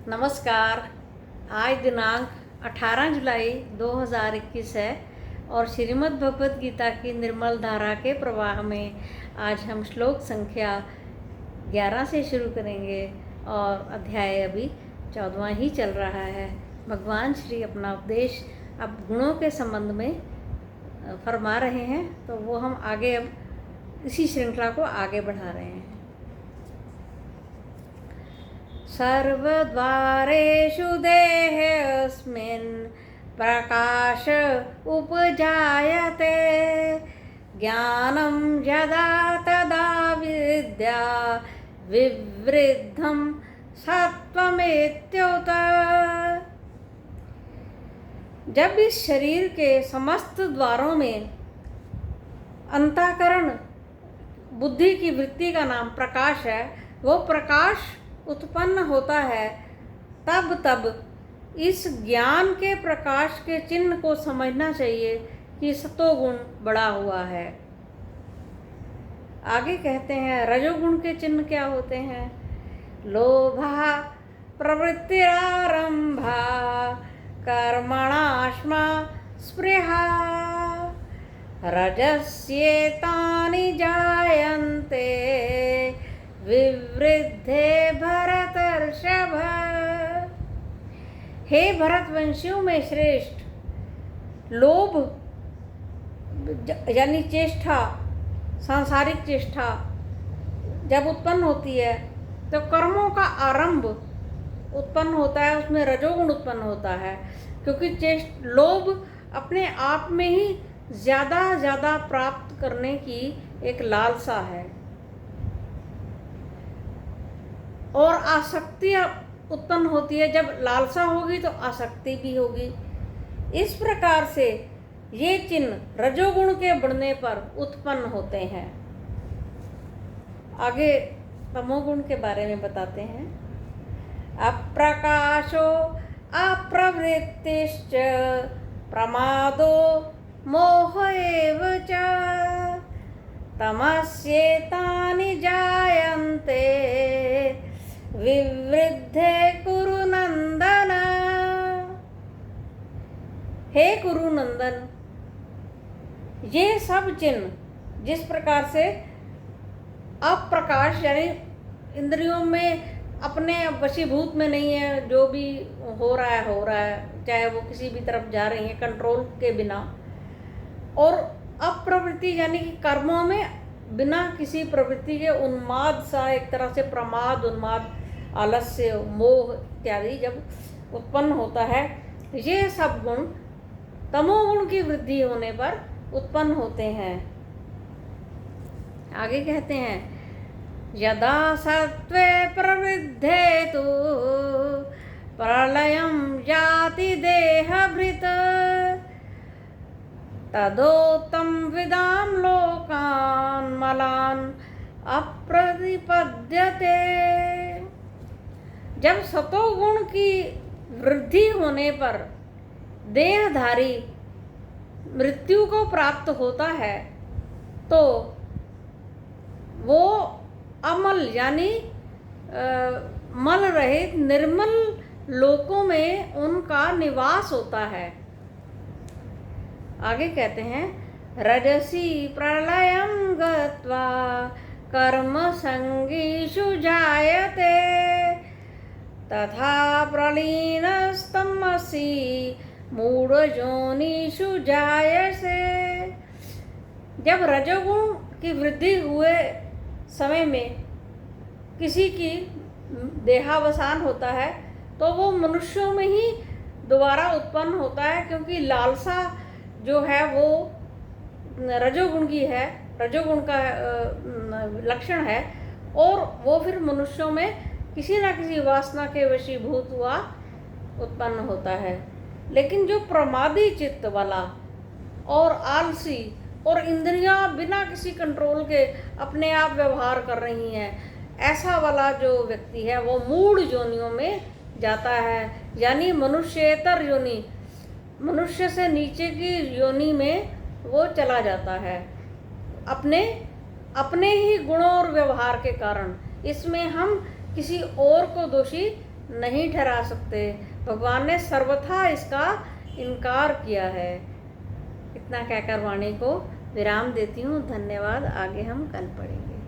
नमस्कार। आज दिनांक 18 जुलाई 2021 है और श्रीमद् भगवद गीता की निर्मल धारा के प्रवाह में आज हम श्लोक संख्या 11 से शुरू करेंगे और अध्याय अभी 14वां ही चल रहा है। भगवान श्री अपना उपदेश अब गुणों के संबंध में फरमा रहे हैं, तो वो हम आगे अब इसी श्रृंखला को आगे बढ़ा रहे हैं। सर्वद्वारेषु देहेऽस्मिन् प्रकाश उपजायते, ज्ञानं यदा तदा विद्या विवृद्धं सत्त्वमेत्युत। जब इस शरीर के समस्त द्वारों में अंतःकरण बुद्धि की वृत्ति का नाम प्रकाश है, वो प्रकाश उत्पन्न होता है, तब इस ज्ञान के प्रकाश के चिन्ह को समझना चाहिए कि सतोगुण बढ़ा हुआ है। आगे कहते हैं रजोगुण के चिन्ह क्या होते हैं। लोभा प्रवृत्तिरारंभा कर्मणाश्मा स्पृहा, रजस्येतानि जायन्ते विवृद्धे भरतर्षभ। हे भरतवंशियों में श्रेष्ठ, लोभ यानी चेष्टा, सांसारिक चेष्टा जब उत्पन्न होती है तो कर्मों का आरंभ उत्पन्न होता है, उसमें रजोगुण उत्पन्न होता है, क्योंकि लोभ अपने आप में ही ज़्यादा प्राप्त करने की एक लालसा है और आसक्ति उत्पन्न होती है। जब लालसा होगी तो आसक्ति भी होगी। इस प्रकार से ये चिन्ह रजोगुण के बढ़ने पर उत्पन्न होते हैं। आगे तमोगुण के बारे में बताते हैं। अप्रकाशो अप्रवृत्तिश्च प्रमादो मोह एव च, तमस्येतानि जायन्ते विवृद्धे कुरु नंदन। हे कुरु नंदन, ये सब चिन्ह जिस प्रकार से अप्रकाश यानी इंद्रियों में अपने वशीभूत में नहीं है, जो भी हो रहा है, चाहे वो किसी भी तरफ जा रही है कंट्रोल के बिना, और अप्रवृत्ति यानी कि कर्मों में बिना किसी प्रवृत्ति के उन्माद सा, एक तरह से प्रमाद, उन्माद, आलस्य, मोह इत्यादि जब उत्पन्न होता है, ये सब गुण तमोगुण की वृद्धि होने पर उत्पन्न होते हैं। आगे कहते हैं यदा सत्त्वे प्रवृद्धे तु प्रलयं याति देहभृत्, तदोत्तम विदां लोकान् मलान् अप्रतिपद्यते। जब सतोगुण की वृद्धि होने पर देहधारी मृत्यु को प्राप्त होता है, तो वो अमल यानी मल रहित निर्मल लोकों में उनका निवास होता है। आगे कहते हैं रजसी प्रलयं गत्वा कर्म संगीषु जायते, तथा प्रलीनस्तमसि मूढ़जोनिषु जायसे। जब रजोगुण की वृद्धि हुए समय में किसी की देहावसान होता है, तो वो मनुष्यों में ही दोबारा उत्पन्न होता है, क्योंकि लालसा जो है वो रजोगुण की है, रजोगुण का लक्षण है, और वो फिर मनुष्यों में किसी न किसी वासना के वशीभूत हुआ उत्पन्न होता है। लेकिन जो प्रमादी चित्त वाला और आलसी और इंद्रियां बिना किसी कंट्रोल के अपने आप व्यवहार कर रही हैं, ऐसा वाला जो व्यक्ति है वो मूढ़ योनियों में जाता है, यानी मनुष्येतर योनि, मनुष्य से नीचे की योनि में वो चला जाता है, अपने ही गुणों और व्यवहार के कारण। इसमें हम किसी और को दोषी नहीं ठहरा सकते। भगवान ने सर्वथा इसका इनकार किया है। इतना कहकर वाणी को विराम देती हूँ। धन्यवाद। आगे हम कल पढ़ेंगे।